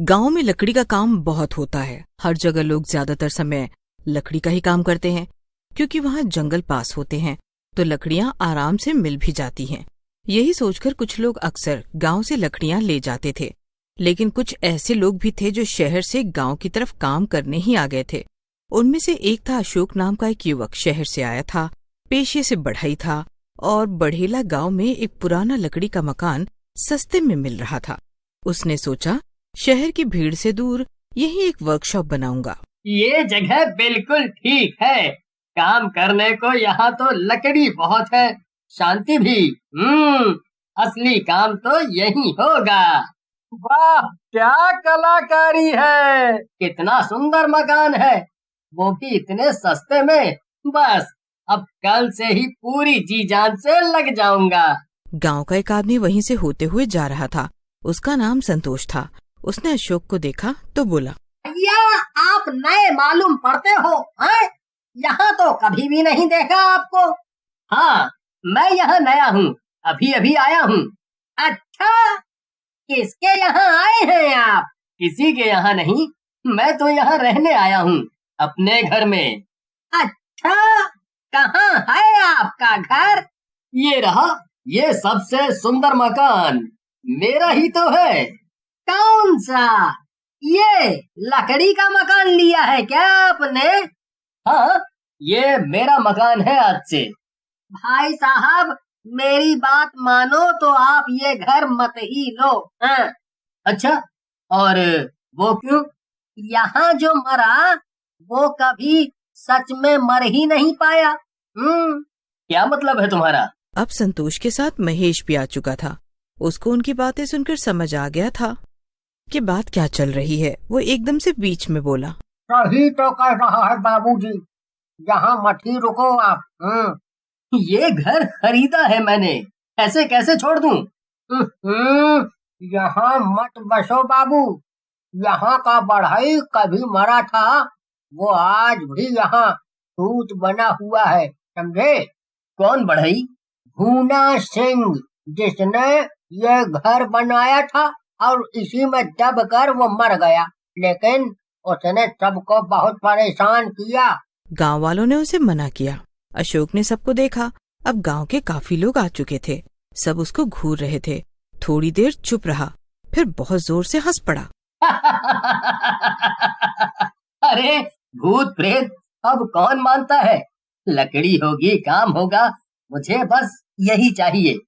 गांव में लकड़ी का काम बहुत होता है। हर जगह लोग ज्यादातर समय लकड़ी का ही काम करते हैं, क्योंकि वहाँ जंगल पास होते हैं तो लकड़ियाँ आराम से मिल भी जाती हैं। यही सोचकर कुछ लोग अक्सर गांव से लकड़ियाँ ले जाते थे, लेकिन कुछ ऐसे लोग भी थे जो शहर से गांव की तरफ काम करने ही आ गए थे। उनमें से एक था अशोक नाम का एक युवक। शहर से आया था, पेशे से बढ़ई था और बढ़ेला गांव में एक पुराना लकड़ी का मकान सस्ते में मिल रहा था। उसने सोचा, शहर की भीड़ से दूर यही एक वर्कशॉप बनाऊंगा। ये जगह बिल्कुल ठीक है। काम करने को यहाँ तो लकड़ी बहुत है, शांति भी। असली काम तो यही होगा। वाह, क्या कलाकारी है! कितना सुंदर मकान है, वो भी इतने सस्ते में। बस अब कल से ही पूरी जी जान से लग जाऊंगा। गांव का एक आदमी वहीं से होते हुए जा रहा था। उसका नाम संतोष था। उसने अशोक को देखा तो बोला, भैया, आप नए मालूम पड़ते हो हैं? यहाँ तो कभी भी नहीं देखा आपको। हाँ, मैं यहाँ नया हूँ, अभी अभी आया हूँ। अच्छा, किसके यहाँ आए हैं आप? किसी के यहाँ नहीं, मैं तो यहाँ रहने आया हूँ, अपने घर में। अच्छा, कहाँ है आपका घर? ये रहा, ये सबसे सुंदर मकान मेरा ही तो है। कौन सा? ये लकड़ी का मकान लिया है क्या आपने? हाँ, ये मेरा मकान है आज से। भाई साहब, मेरी बात मानो तो आप ये घर मत ही लो। हाँ। अच्छा, और वो क्यों? यहाँ जो मरा वो कभी सच में मर ही नहीं पाया। क्या मतलब है तुम्हारा? अब संतोष के साथ महेश भी आ चुका था। उसको उनकी बातें सुनकर समझ आ गया था कि बात क्या चल रही है। वो एकदम से बीच में बोला, सही तो कह रहा है बाबूजी, यहाँ मत ही रुको आप। ये घर खरीदा है मैंने, ऐसे कैसे छोड़ दूं? यहाँ मत बसो बाबू, यहाँ का बढ़ई कभी मरा था, वो आज भी यहाँ भूत बना हुआ है, समझे? कौन बढ़ई? भूना सिंह, जिसने ये घर बनाया था और इसी में दब कर वो मर गया, लेकिन उसने सबको बहुत परेशान किया। गांव वालों ने उसे मना किया। अशोक ने सबको देखा। अब गांव के काफी लोग आ चुके थे। सब उसको घूर रहे थे। थोड़ी देर चुप रहा, फिर बहुत जोर से हंस पड़ा। अरे भूत प्रेत अब कौन मानता है? लकड़ी होगी, काम होगा, मुझे बस यही चाहिए।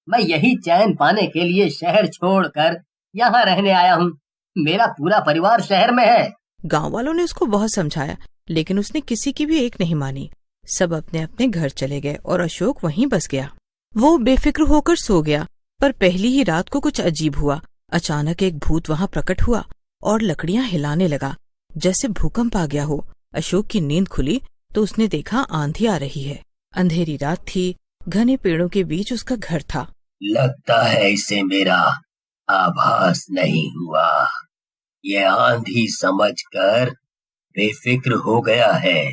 मैं यही चैन पाने के लिए शहर छोड़कर यहाँ रहने आया हूँ। मेरा पूरा परिवार शहर में है। गांव वालों ने उसको बहुत समझाया, लेकिन उसने किसी की भी एक नहीं मानी। सब अपने अपने घर चले गए और अशोक वहीं बस गया। वो बेफिक्र होकर सो गया, पर पहली ही रात को कुछ अजीब हुआ। अचानक एक भूत वहाँ प्रकट हुआ और लकड़ियाँ हिलाने लगा, जैसे भूकंप आ गया हो। अशोक की नींद खुली तो उसने देखा आंधी आ रही है। अंधेरी रात थी, घने पेड़ों के बीच उसका घर था। लगता है इसे मेरा आभास नहीं हुआ, ये आंधी समझकर बेफिक्र हो गया है।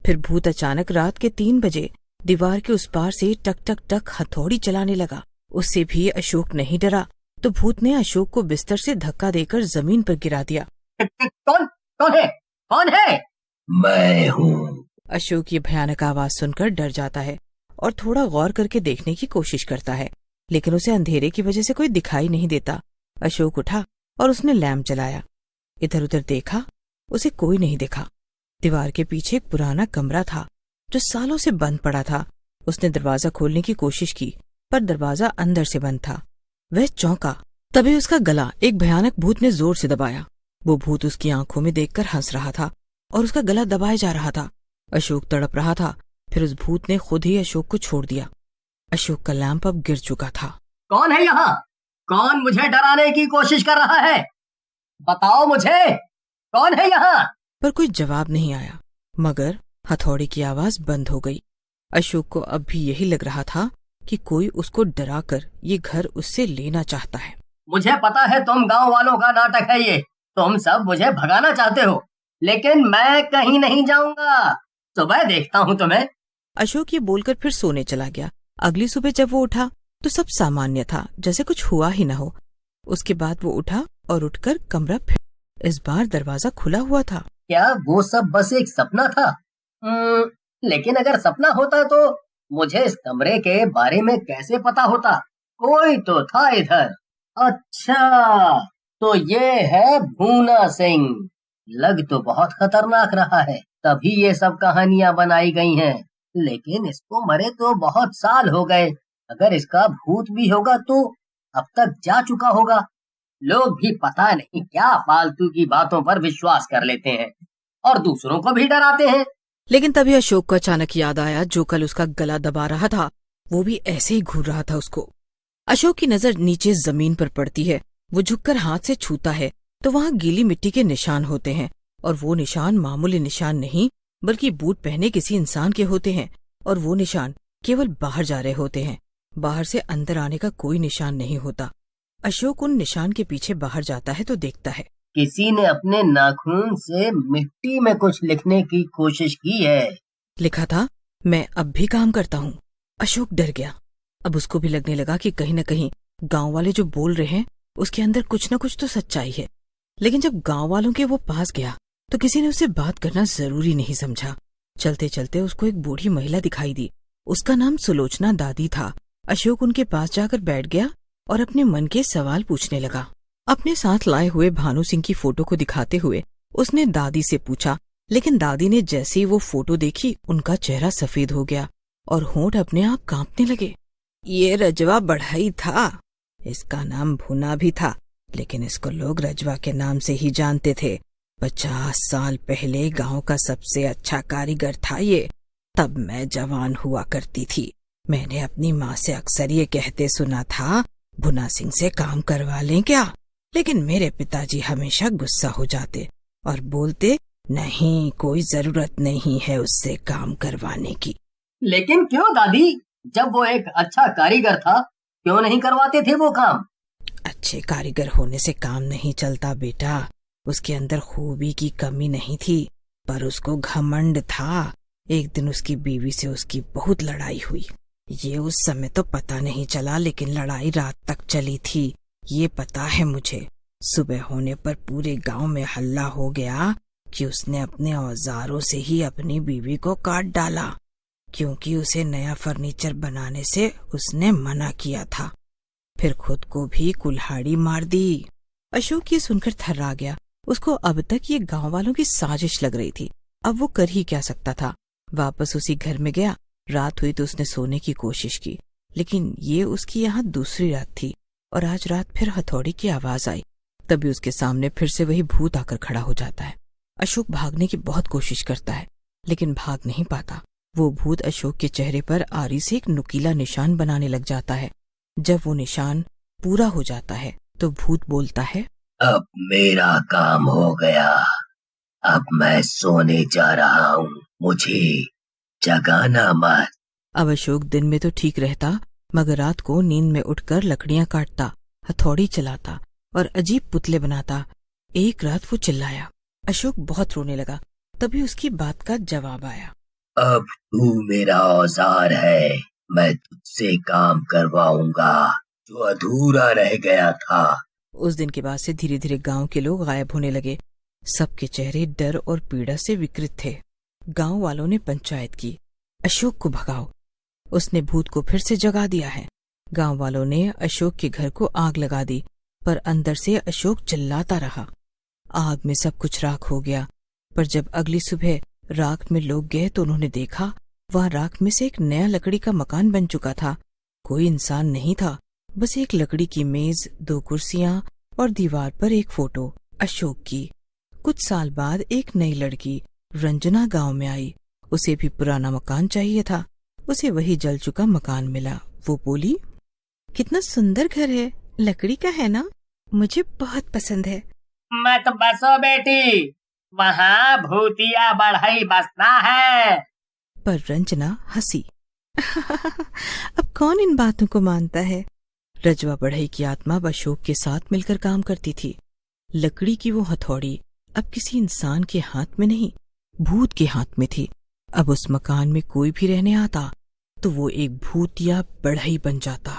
फिर भूत अचानक रात के 3 बजे दीवार के उस पार से टक टक टक हथौड़ी चलाने लगा। उससे भी अशोक नहीं डरा तो भूत ने अशोक को बिस्तर से धक्का देकर जमीन पर गिरा दिया। कौन कौन है? कौन है? मैं हूँ। अशोक ये भयानक आवाज सुनकर डर जाता है और थोड़ा गौर करके देखने की कोशिश करता है, लेकिन उसे अंधेरे की वजह से कोई दिखाई नहीं देता। अशोक उठा और उसने लैंप जलाया। इधर उधर देखा, उसे कोई नहीं दिखा। दीवार के पीछे एक पुराना कमरा था जो सालों से बंद पड़ा था। उसने दरवाजा खोलने की कोशिश की, पर दरवाजा अंदर से बंद था। वह चौंका, तभी उसका गला एक भयानक भूत ने जोर से दबाया। वो भूत उसकी आंखों में देखकर हंस रहा था और उसका गला दबाया जा रहा था। अशोक तड़प रहा था। फिर उस भूत ने खुद ही अशोक को छोड़ दिया। अशोक का लैंप अब गिर चुका था। कौन है यहाँ? कौन मुझे डराने की कोशिश कर रहा है? बताओ मुझे, कौन है यहाँ? पर कोई जवाब नहीं आया, मगर हथौड़ी की आवाज बंद हो गई। अशोक को अब भी यही लग रहा था कि कोई उसको डराकर ये घर उससे लेना चाहता है। मुझे पता है तुम गांव वालों का नाटक है ये। तुम सब मुझे भगाना चाहते हो, लेकिन मैं कहीं नहीं जाऊंगा। सुबह देखता हूँ तुम्हें। अशोक ये बोलकर फिर सोने चला गया। अगली सुबह जब वो उठा तो सब सामान्य था, जैसे कुछ हुआ ही न हो। उसके बाद वो उठा और उठकर कमरा फिर इस बार दरवाजा खुला हुआ था। क्या वो सब बस एक सपना था? लेकिन अगर सपना होता तो मुझे इस कमरे के बारे में कैसे पता होता? कोई तो था इधर। अच्छा, तो ये है भूना सिंह। लग तो बहुत खतरनाक रहा है, तभी ये सब कहानियां बनाई गई हैं। लेकिन इसको मरे तो बहुत साल हो गए। अगर इसका भूत भी होगा तो अब तक जा चुका होगा। लोग भी पता नहीं क्या फालतू की बातों पर विश्वास कर लेते हैं और दूसरों को भी डराते हैं। लेकिन तभी अशोक को अचानक याद आया जो कल उसका गला दबा रहा था, वो भी ऐसे ही घूर रहा था उसको। अशोक की नजर नीचे जमीन पर पड़ती है। वो झुककर हाथ से छूता है तो वहाँ गीली मिट्टी के निशान होते हैं, और वो निशान मामूली निशान नहीं बल्कि बूट पहने किसी इंसान के होते हैं। और वो निशान केवल बाहर जा रहे होते हैं, बाहर से अंदर आने का कोई निशान नहीं होता। अशोक उन निशान के पीछे बाहर जाता है तो देखता है किसी ने अपने नाखून से मिट्टी में कुछ लिखने की कोशिश की है। लिखा था, मैं अब भी काम करता हूँ। अशोक डर गया। अब उसको भी लगने लगा कि कहीं न कहीं गांव वाले जो बोल रहे हैं उसके अंदर कुछ न कुछ तो सच्चाई है। लेकिन जब गांव वालों के वो पास गया तो किसी ने उससे बात करना जरूरी नहीं समझा। चलते चलते उसको एक बूढ़ी महिला दिखाई दी। उसका नाम सुलोचना दादी था। अशोक उनके पास जाकर बैठ गया और अपने मन के सवाल पूछने लगा। अपने साथ लाए हुए भानु सिंह की फोटो को दिखाते हुए उसने दादी से पूछा, लेकिन दादी ने जैसे ही वो फोटो देखी उनका चेहरा सफेद हो गया और होंठ अपने आप कांपने लगे। ये रजवा बढ़ई था। इसका नाम भुना भी था, लेकिन इसको लोग रजवा के नाम से ही जानते थे। 50 साल पहले गांव का सबसे अच्छा कारीगर था ये। तब मैं जवान हुआ करती थी। मैंने अपनी माँ से अक्सर ये कहते सुना था, भुना सिंह से काम करवा लें क्या? लेकिन मेरे पिताजी हमेशा गुस्सा हो जाते और बोलते, नहीं, कोई जरूरत नहीं है उससे काम करवाने की। लेकिन क्यों दादी? जब वो एक अच्छा कारीगर था, क्यों नहीं करवाते थे वो काम? अच्छे कारीगर होने से काम नहीं चलता बेटा। उसके अंदर खूबी की कमी नहीं थी, पर उसको घमंड था। एक दिन उसकी बीवी से उसकी बहुत लड़ाई हुई। ये उस समय तो पता नहीं चला, लेकिन लड़ाई रात तक चली थी, ये पता है मुझे। सुबह होने पर पूरे गांव में हल्ला हो गया कि उसने अपने औजारों से ही अपनी बीवी को काट डाला, क्योंकि उसे नया फर्नीचर बनाने से उसने मना किया था। फिर खुद को भी कुल्हाड़ी मार दी। अशोक ये सुनकर थर्रा गया। उसको अब तक ये गांव वालों की साजिश लग रही थी। अब वो कर ही क्या सकता था। वापस उसी घर में गया। रात हुई तो उसने सोने की कोशिश की, लेकिन ये उसकी यहाँ दूसरी रात थी और आज रात फिर हथौड़ी की आवाज आई। तभी उसके सामने फिर से वही भूत आकर खड़ा हो जाता है। अशोक भागने की बहुत कोशिश करता है, लेकिन भाग नहीं पाता। वो भूत अशोक के चेहरे पर आरी से एक नुकीला निशान बनाने लग जाता है। जब वो निशान पूरा हो जाता है तो भूत बोलता है, अब मेरा काम हो गया। अब मैं सोने जा रहा हूँ, मुझे जगाना मत। अब अशोक दिन में तो ठीक रहता, मगर रात को नींद में उठकर लकड़ियां काटता, हथौड़ी चलाता और अजीब पुतले बनाता। एक रात वो चिल्लाया। अशोक बहुत रोने लगा। तभी उसकी बात का जवाब आया, अब तू मेरा औजार है। मैं तुझसे काम करवाऊंगा जो अधूरा रह गया था। उस दिन के बाद से धीरे धीरे गांव के लोग गायब होने लगे। सबके चेहरे डर और पीड़ा से विकृत थे। गांव वालों ने पंचायत की, अशोक को भगाओ। उसने भूत को फिर से जगा दिया है। गांव वालों ने अशोक के घर को आग लगा दी, पर अंदर से अशोक चिल्लाता रहा। आग में सब कुछ राख हो गया। पर जब अगली सुबह राख में लोग गए तो उन्होंने देखा वहां राख में से एक नया लकड़ी का मकान बन चुका था। कोई इंसान नहीं था, बस एक लकड़ी की मेज, 2 कुर्सियां और दीवार पर एक फोटो अशोक की। कुछ साल बाद एक नई लड़की रंजना गांव में आई। उसे भी पुराना मकान चाहिए था। उसे वही जल चुका मकान मिला। वो बोली, कितना सुंदर घर है, लकड़ी का है ना? मुझे बहुत पसंद है। मत बसो बेटी, वहाँ भूतिया बढ़ई बसना है। पर रंजना हंसी। अब कौन इन बातों को मानता है? रजवा बढ़ई की आत्मा अब अशोक के साथ मिलकर काम करती थी। लकड़ी की वो हथौड़ी अब किसी इंसान के हाथ में नहीं, भूत के हाथ में थी। अब उस मकान में कोई भी रहने आता तो वो एक भूतिया बढ़ई बन जाता।